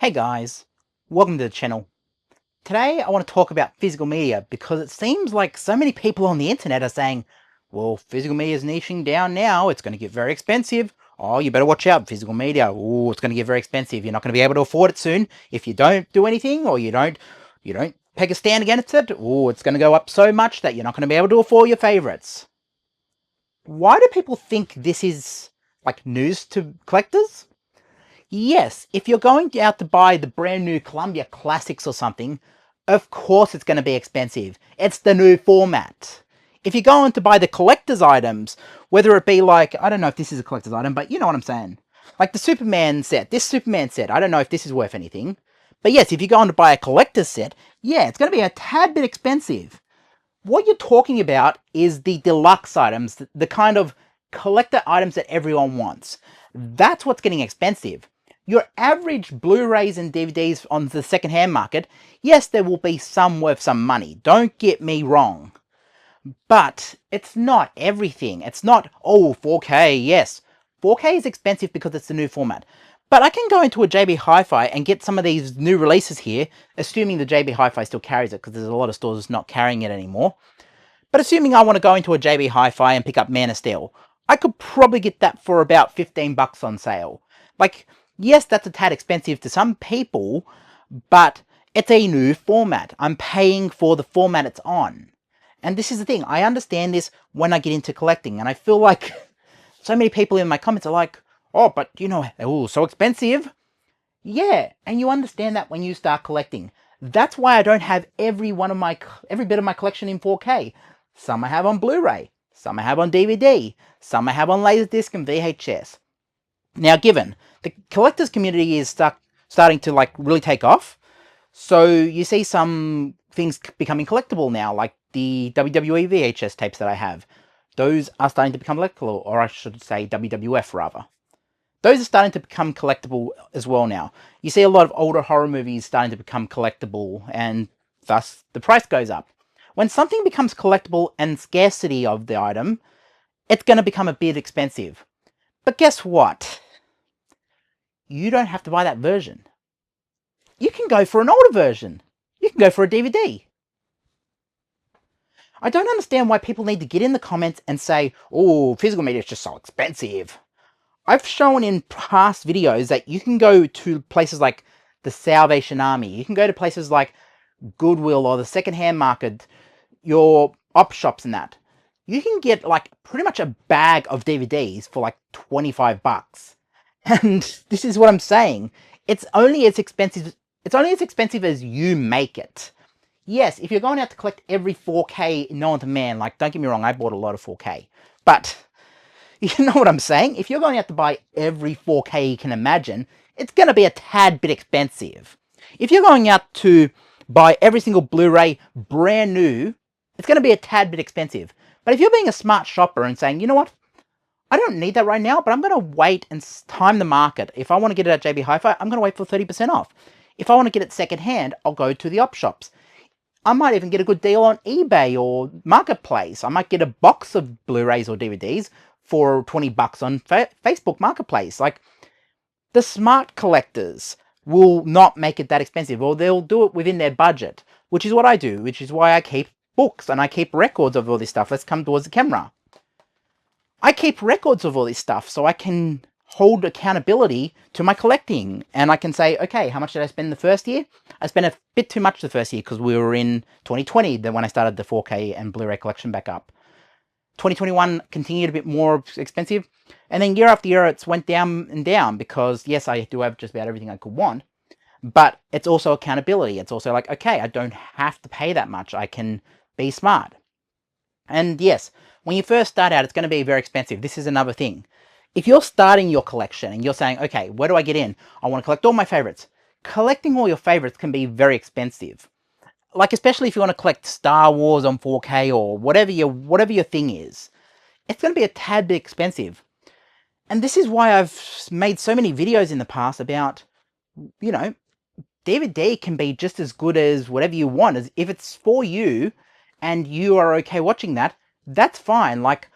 Hey guys, welcome to the channel. Today I want to talk about physical media because it seems like so many people on the internet are saying, well, physical media is niching down now, it's going to get very expensive. Oh, you better watch out, physical media. Oh, it's going to get very expensive. You're not going to be able to afford it soon if you don't do anything or you don't take a stand against it. Oh, it's going to go up so much that you're not going to be able to afford your favorites. Why do people think this is like news to collectors? Yes, if you're going out to buy the brand new Columbia Classics or something, of course it's going to be expensive. It's the new format. If you're going to buy the collector's items, whether it be like, I don't know if this is a collector's item, but you know what I'm saying. Like the Superman set, this Superman set, I don't know if this is worth anything. But yes, if you're going to buy a collector's set, yeah, it's going to be a tad bit expensive. What you're talking about is the deluxe items, the kind of collector items that everyone wants. That's what's getting expensive. Your average Blu-rays and DVDs on the second-hand market, yes, there will be some worth some money. Don't get me wrong. But it's not everything. It's not, oh, 4K, yes. 4K is expensive because it's the new format. But I can go into a JB Hi-Fi and get some of these new releases here, assuming the JB Hi-Fi still carries it, because there's a lot of stores not carrying it anymore. But assuming I want to go into a JB Hi-Fi and pick up Man of Steel, I could probably get that for about 15 bucks on sale. Like, yes, that's a tad expensive to some people, but it's a new format. I'm paying for the format it's on. And this is the thing, I understand this when I get into collecting, and I feel like so many people in my comments are like, oh, but you know, oh, so expensive. Yeah, and you understand that when you start collecting. That's why I don't have every bit of my collection in 4K. Some I have on Blu-ray, some I have on DVD, some I have on Laserdisc and VHS. Now, given the collectors community is starting to like really take off, so you see some things becoming collectible now, like the WWE VHS tapes that I have. Those are starting to become collectible, or I should say WWF rather. Those are starting to become collectible as well now. You see a lot of older horror movies starting to become collectible, and thus the price goes up. When something becomes collectible and scarcity of the item, it's going to become a bit expensive. But guess what? You don't have to buy that version. You can go for an older version. You can go for a DVD. I don't understand why people need to get in the comments and say, oh, physical media is just so expensive. I've shown in past videos that you can go to places like the Salvation Army. You can go to places like Goodwill or the second-hand market, your op shops and that. You can get like pretty much a bag of DVDs for like 25 bucks. And this is what I'm saying. It's only as expensive as you make it. Yes, if you're going out to collect every 4K known to man, like don't get me wrong, I bought a lot of 4K. But you know what I'm saying? If you're going out to buy every 4K you can imagine, it's going to be a tad bit expensive. If you're going out to buy every single Blu-ray brand new, it's going to be a tad bit expensive. But if you're being a smart shopper and saying, you know what, I don't need that right now, but I'm going to wait and time the market. If I want to get it at JB Hi-Fi, I'm going to wait for 30% off. If I want to get it secondhand, I'll go to the op shops. I might even get a good deal on eBay or Marketplace. I might get a box of Blu-rays or DVDs for 20 bucks on Facebook Marketplace. Like, the smart collectors will not make it that expensive, or they'll do it within their budget, which is what I do, which is why I keep books and I keep records of all this stuff. Let's come towards the camera. I keep records of all this stuff so I can hold accountability to my collecting, and I can say, okay, how much did I spend the first year? I spent a bit too much the first year because we were in 2020 when I started the 4K and Blu-ray collection back up. 2021 continued a bit more expensive, and then year after year it's went down and down because yes, I do have just about everything I could want, but it's also accountability. It's also like, okay, I don't have to pay that much. I can be smart. And yes, when you first start out, it's going to be very expensive. This is another thing. If you're starting your collection and you're saying, okay, where do I get in? I want to collect all my favorites. Collecting all your favorites can be very expensive. Like, especially if you want to collect Star Wars on 4K or whatever your thing is. It's going to be a tad bit expensive. And this is why I've made so many videos in the past about, you know, DVD can be just as good as whatever you want. As if it's for you and you are okay watching that, that's fine. Like,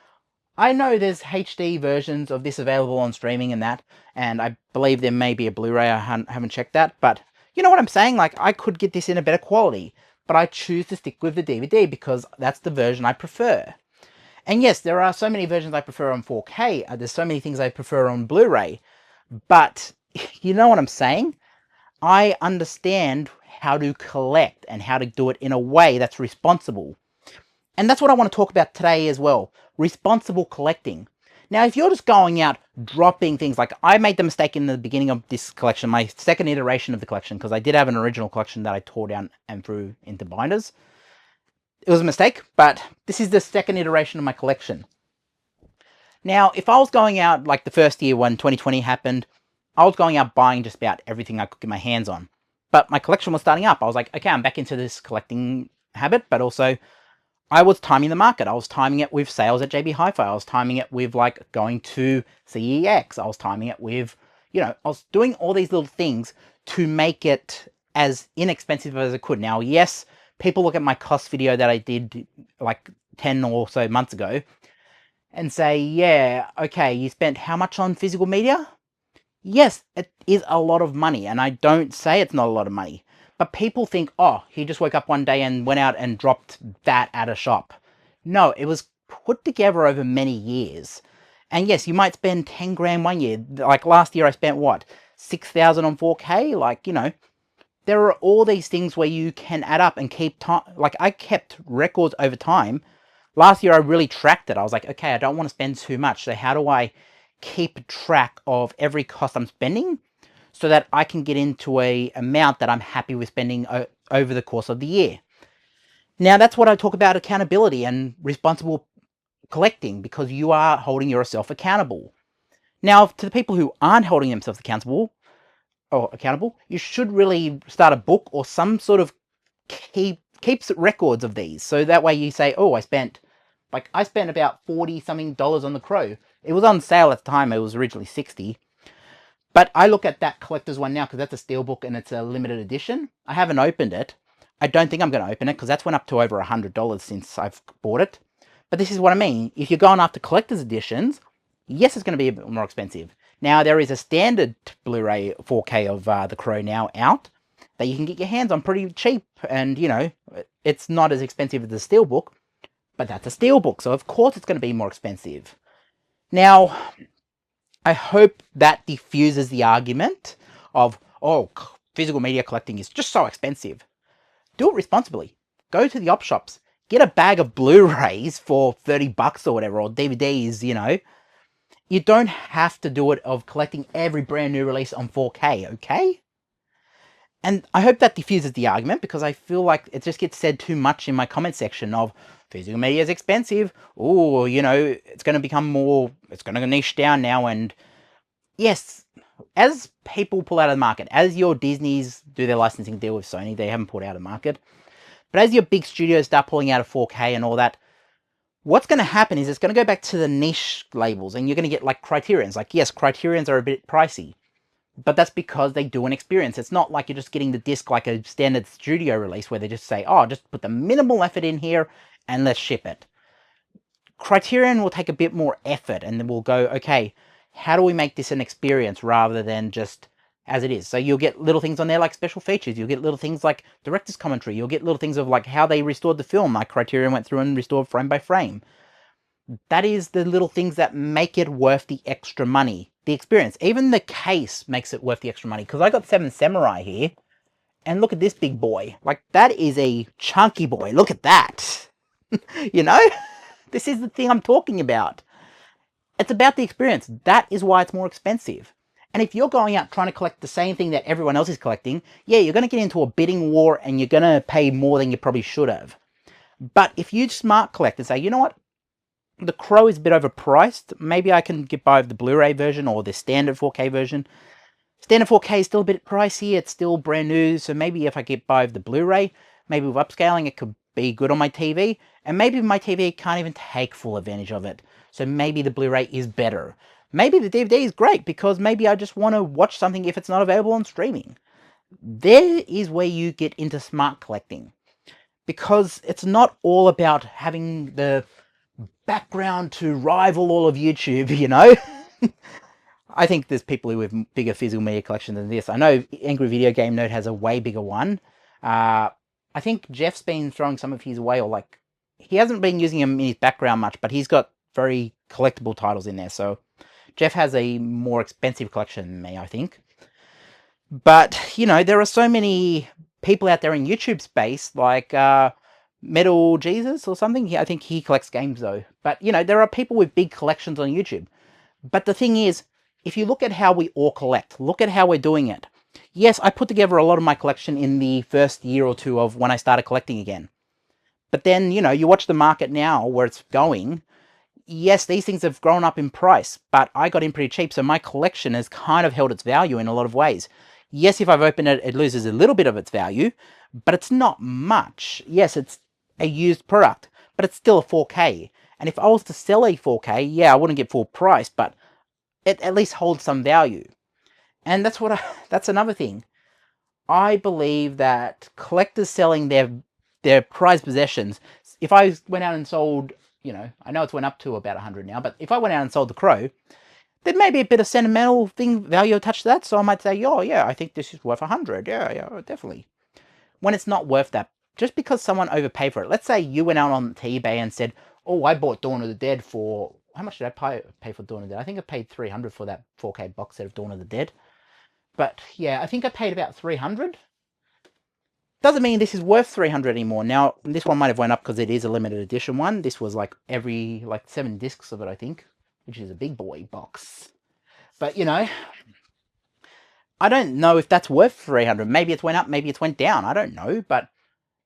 I know there's HD versions of this available on streaming and that, and I believe there may be a Blu-ray. I haven't checked that, but you know what I'm saying? Like, I could get this in a better quality, but I choose to stick with the DVD because that's the version I prefer. And yes, there are so many versions I prefer on 4K. There's so many things I prefer on Blu-ray, but you know what I'm saying? I understand how to collect and how to do it in a way that's responsible. And that's what I want to talk about today as well. Responsible collecting. Now, if you're just going out dropping things, like I made the mistake in the beginning of this collection, my second iteration of the collection, because I did have an original collection that I tore down and threw into binders. It was a mistake, but this is the second iteration of my collection. Now, if I was going out like the first year when 2020 happened, I was going out buying just about everything I could get my hands on. But my collection was starting up. I was like, okay, I'm back into this collecting habit, but also I was timing the market. I was timing it with sales at JB Hi-Fi. I was timing it with like going to CEX. I was timing it with, I was doing all these little things to make it as inexpensive as I could. Now, yes, people look at my cost video that I did like 10 or so months ago and say, yeah, okay, you spent how much on physical media? Yes, it is a lot of money, and I don't say it's not a lot of money. But people think, oh, he just woke up one day and went out and dropped that at a shop. No, it was put together over many years. And yes, you might spend 10 grand one year. Like last year I spent what? 6,000 on 4K? Like, there are all these things where you can add up and keep time. Like I kept records over time. Last year I really tracked it. I was like, okay, I don't want to spend too much. So how do I keep track of every cost I'm spending so that I can get into a amount that I'm happy with spending over the course of the year? Now, that's what I talk about accountability and responsible collecting, because you are holding yourself accountable. Now, to the people who aren't holding themselves accountable, you should really start a book or some sort of keeps records of these. So that way you say, oh, I spent about 40 something dollars on the Crow. It was on sale at the time. It was originally 60. But I look at that collector's one now because that's a steelbook and it's a limited edition. I haven't opened it. I don't think I'm going to open it because that's went up to over $100 since I've bought it. But this is what I mean. If you're going after collector's editions, yes, it's going to be a bit more expensive. Now, there is a standard Blu-ray 4K of The Crow now out that you can get your hands on pretty cheap. And, it's not as expensive as the steelbook, but that's a steelbook. So, of course, it's going to be more expensive. Now, I hope that diffuses the argument of, oh, physical media collecting is just so expensive. Do it responsibly. Go to the op shops. Get a bag of Blu-rays for 30 bucks or whatever, or DVDs, You don't have to do it of collecting every brand new release on 4K, okay? And I hope that diffuses the argument, because I feel like it just gets said too much in my comment section of physical media is expensive. Oh, it's going to become more, it's going to niche down now. And yes, as people pull out of the market, as your Disneys do their licensing deal with Sony, they haven't pulled out of the market. But as your big studios start pulling out of 4K and all that, what's going to happen is it's going to go back to the niche labels, and you're going to get like Criterions. Like, yes, Criterions are a bit pricey, but that's because they do an experience. It's not like you're just getting the disc like a standard studio release where they just say, oh, just put the minimal effort in here and let's ship it. Criterion will take a bit more effort, and then we'll go, okay, how do we make this an experience rather than just as it is? So you'll get little things on there like special features. You'll get little things like director's commentary. You'll get little things of like how they restored the film. Like Criterion went through and restored frame by frame. That is the little things that make it worth the extra money. The experience. Even the case makes it worth the extra money. Because I got 7 Samurai here. And look at this big boy. Like, that is a chunky boy. Look at that. This is the thing I'm talking about. It's about the experience. That is why it's more expensive. And if you're going out trying to collect the same thing that everyone else is collecting, yeah, you're going to get into a bidding war and you're going to pay more than you probably should have. But if you smart collect and say, you know what? The Crow is a bit overpriced. Maybe I can get by the Blu-ray version or the standard 4K version. Standard 4K is still a bit pricey. It's still brand new. So maybe if I get by the Blu-ray, maybe with upscaling, it could be good on my TV. And maybe my TV can't even take full advantage of it. So maybe the Blu-ray is better. Maybe the DVD is great because maybe I just want to watch something if it's not available on streaming. There is where you get into smart collecting. Because it's not all about having the background to rival all of YouTube, you know? I think there's people who have bigger physical media collections than this. I know Angry Video Game Nerd has a way bigger one. I think Jeff's been throwing some of his away, or like, he hasn't been using them in his background much, but he's got very collectible titles in there. So Jeff has a more expensive collection than me, I think. But, you know, there are so many people out there in YouTube space, like Metal Jesus or something. Yeah, I think he collects games though. But, you know, there are people with big collections on YouTube. But the thing is, if you look at how we all collect, look at how we're doing it. Yes, I put together a lot of my collection in the first year or two of when I started collecting again. But then, you know, you watch the market now where it's going. Yes, these things have grown up in price, but I got in pretty cheap, so my collection has kind of held its value in a lot of ways. Yes, if I've opened it, it loses a little bit of its value, but it's not much. Yes, it's a used product, but it's still a 4K. And if I was to sell a 4K, yeah, I wouldn't get full price, but it at least holds some value. And that's another thing. I believe that collectors selling their prized possessions, if I went out and sold, you know, I know it's went up to about 100 now, but if I went out and sold the Crow, there may be a bit of sentimental value attached to that, so I might say, oh yeah, I think this is worth 100, yeah, definitely. When it's not worth that, just because someone overpaid for it. Let's say you went out on eBay and said, oh, I bought Dawn of the Dead for, how much did I pay for Dawn of the Dead? I think I paid 300 for that 4K box set of Dawn of the Dead. But yeah, I think I paid about 300. Doesn't mean this is worth 300 anymore. Now, this one might have went up because it is a limited edition one. This was like 7 discs of it, I think, which is a big boy box. But, you know, I don't know if that's worth 300. Maybe it's went up, maybe it's went down. I don't know, but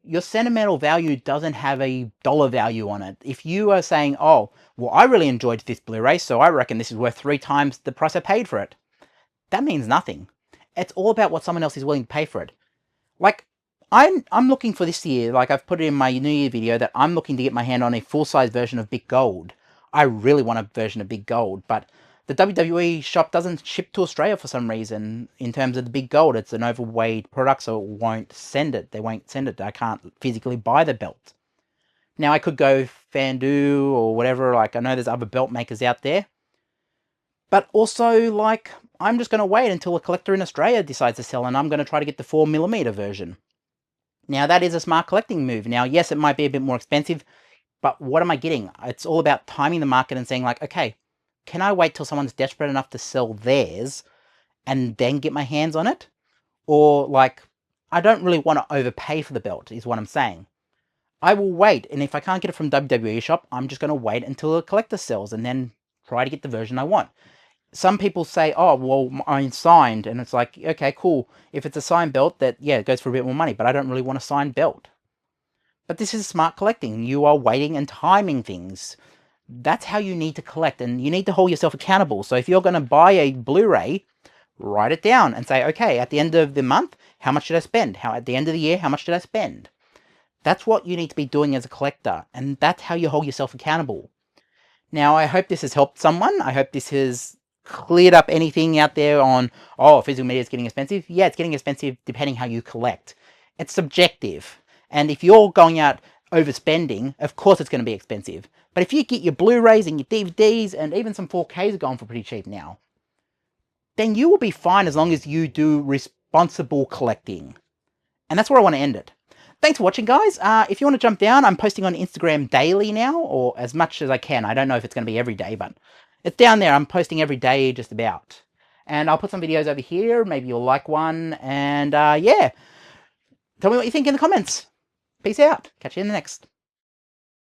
your sentimental value doesn't have a dollar value on it. If you are saying, oh, well, I really enjoyed this Blu-ray, so I reckon this is worth 3 times the price I paid for it, that means nothing. It's all about what someone else is willing to pay for it. Like, I'm looking for this year, like I've put it in my New Year video, that I'm looking to get my hand on a full-size version of Big Gold. I really want a version of Big Gold, but the WWE shop doesn't ship to Australia for some reason. In terms of the Big Gold, it's an overweight product, so it won't send it. They won't send it. I can't physically buy the belt. Now, I could go Fandu or whatever, like I know there's other belt makers out there. But also, like, I'm just going to wait until a collector in Australia decides to sell, and I'm going to try to get the 4mm version. Now, that is a smart collecting move. Now, yes, it might be a bit more expensive, but what am I getting? It's all about timing the market and saying, like, okay, can I wait till someone's desperate enough to sell theirs and then get my hands on it? Or, like, I don't really want to overpay for the belt, is what I'm saying. I will wait, and if I can't get it from WWE shop, I'm just going to wait until a collector sells and then try to get the version I want. Some people say, oh, well, mine's signed, and it's like, okay, cool. If it's a signed belt, that, yeah, it goes for a bit more money, but I don't really want a signed belt. But this is smart collecting. You are waiting and timing things. That's how you need to collect, and you need to hold yourself accountable. So if you're going to buy a Blu-ray, write it down and say, okay, at the end of the month, how much did I spend? At the end of the year, how much did I spend? That's what you need to be doing as a collector, and that's how you hold yourself accountable. Now, I hope this has helped someone. I hope this has cleared up anything out there on, oh, physical media is getting expensive. Yeah, it's getting expensive depending how you collect. It's subjective. And if you're going out overspending, of course it's going to be expensive. But if you get your Blu-rays and your DVDs and even some 4Ks are going for pretty cheap now, then you will be fine as long as you do responsible collecting. And that's where I want to end it. Thanks for watching, guys. If you want to jump down, I'm posting on Instagram daily now, or as much as I can. I don't know if it's going to be every day, but it's down there. I'm posting every day, just about. And I'll put some videos over here. Maybe you'll like one. And yeah, tell me what you think in the comments. Peace out. Catch you in the next.